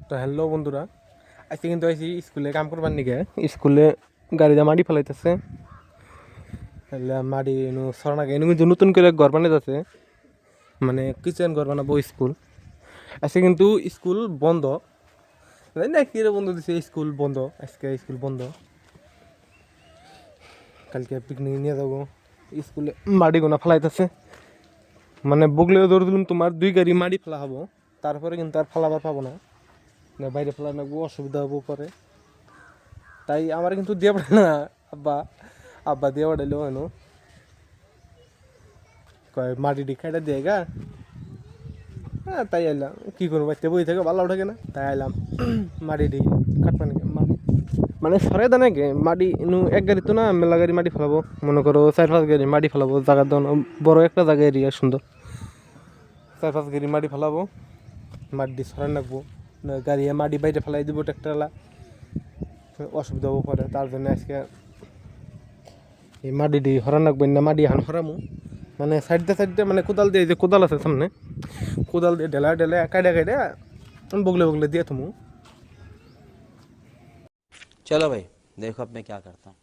তো হ্যালো বন্ধুরা, আজকে কিন্তু আইসি স্কুলে কাম করবার নিকে। স্কুলে গাড়িতে মাটি ফেলাইতেছে, মাটি এনু সরানাকে এনু কিন্তু নতুন করে ঘর বানাইতেছে, মানে কিচেন ঘর বানাবো স্কুল। আজকে কিন্তু স্কুল বন্ধ, জানি না কি বন্ধ দিছে, স্কুল বন্ধ আজকে, স্কুল বন্ধ। কালকে পিকনিক নিয়ে যাবো। স্কুলে মাটি গোনা ফেলাইতেছে, মানে বগলেও ধরে দিলাম তোমার 2 গাড়ি মাটি ফেলা হবো, তারপরে কিন্তু আর ফেলাবার পাবো না, বাইরে ফেলা নাকবো, অসুবিধা হবো পরে। তাই আমার কিন্তু দিয়ে পড়ে না, আব্বা আব্বা দিয়ে পড়াইলো হেন কয় মাটি খাইটা দিয়ে গা। হ্যাঁ তাই আইলাম, কী করবো, বাচ্চা বই থেকে ভালো ওঠে না, তাই আইলাম মাটি কাটবা নাকি মানে সরাই দেয় নাকি মাটি ইনু। এক গাড়ি তো না, মেলা গাড়ি মাটি ফেলাবো, মনে করো 4-5 গাড়ি মাটি ফেলাবো। জায়গার দাও বড় একটা জায়গা, এরিয়া সুন্দর, 4-5 গাড়ি মাটি ফেলাবো, মাটি সরাই রাখবো। গাড়ি মাটি বাইরে ফেলাই দিব ট্রাক্টরওয়ালা, অসুবিধা হবো পরে। তার জন্য আজকে এই মাটি দিয়ে হরান রাখবো না, মাটি হান হরামু, মানে সাইডে মানে কোদাল দিয়ে, যে কোদাল আছে সামনে, কোদাল দিয়ে ঢেলা কাইডা বগলে বগলে দিয়ে তুমি। चलो भाई देखो अब मैं क्या करता हूँ।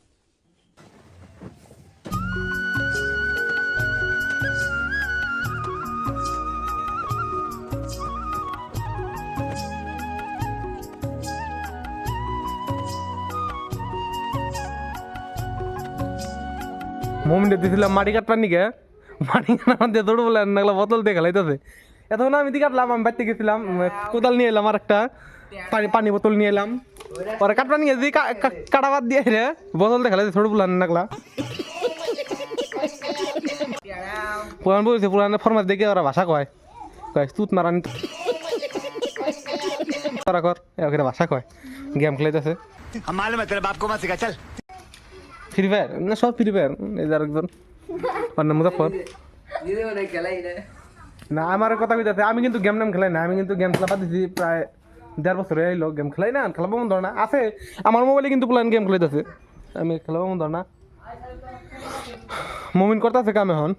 মোমিনটা দিয়েছিলাম মাটি কাটবার নিকে, মাটি কাটার দিয়ে দৌড় বলে নাগলা বোতল দিয়ে খেলাইতেছে। এতক্ষণ আমি দিয়ে কাটলাম, আমি বাড়তে গেছিলাম, কোদাল নিয়ে এলাম আর একটা পানি বোতল নিয়ে এলাম, পরে কাটবার নিয়ে যদি কাটাবার দিয়ে রে বোতল দিয়ে খেলাইতে ছোট বলে নাগলা। পুরান বলছে, পুরান ফরমাস দেখে ওরা ভাষা কয় তুত মারানি তারা কর, এখানে ভাষা কয়, গেম খেলাইতেছে। ফ্রি ফায়ার না, সব ফ্রি ফায়ার। এই যে আরেকজন মুজাফর না, আমার কথা কইতাছে আমি কিন্তু গেম খেলাই না, আমি কিন্তু গেম খেলা বাদ দিছি প্রায় 1.5 বছর হইলো। গেম খেলাই না, খেলাবো মন ধর না আছে আমার মোবাইলে, কিন্তু প্ল্যান গেম খেলাইতেছে, আমি খেলাবো মন ধর না। মমিন করতেছে কাম এখন,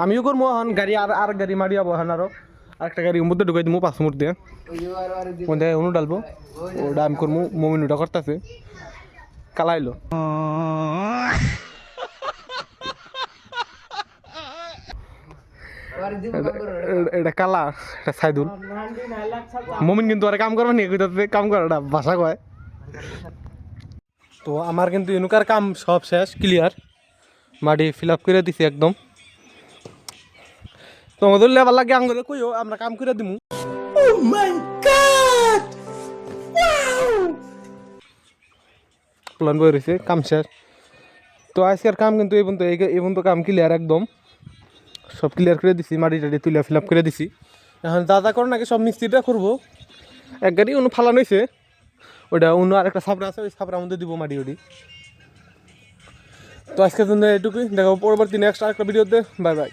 আমিও করবো এখন। গাড়ি আর গাড়ি মারি যাবো এখন, আরো আরেকটা গাড়ি মধ্যে ঢুকাই দিব 5 মিনিট দিয়ে, মধ্যে অনু ডালবো, ওটা আমি করবো। মমিন ওটা করতেছে, কালাইলো। এটা কালা, এটা সাইদুল। মমিন কিন্তু আর কাম করবা নিয়ে কইতাছে, কাম করাটা ভাষা কয়। তো আমার কিন্তু এনুকার কাম সব শেষ, ক্লিয়ার, মাটি ফিল আপ করে দিছি একদম। তোমাদের লেবার লাগে আঙ্গুলে কইও, আমরা কাম করে দিমু। প্ল্যান বই রয়েছে, কাম শেষ। তো আজকের কাম কিন্তু এই পর্যন্ত কাম ক্লিয়ার একদম, সব ক্লিয়ার করে দিছি, মাটি টাটি তুলে ফিল আপ করে দিছি। এখন যা করো নাকি সব মিস্ত্রিটা করবো। এক গাড়ি অন্য ফালানো হয়েছে, ওইটা অন্য আরেকটা ছাপড়া আছে, ওই ছাপড়ার মধ্যে দিব মাটি ওটি। তো আজকের জন্য এটুকুই, দেখাবো পরবর্তী নেক্সট আরেকটা ভিডিওতে। Bye bye.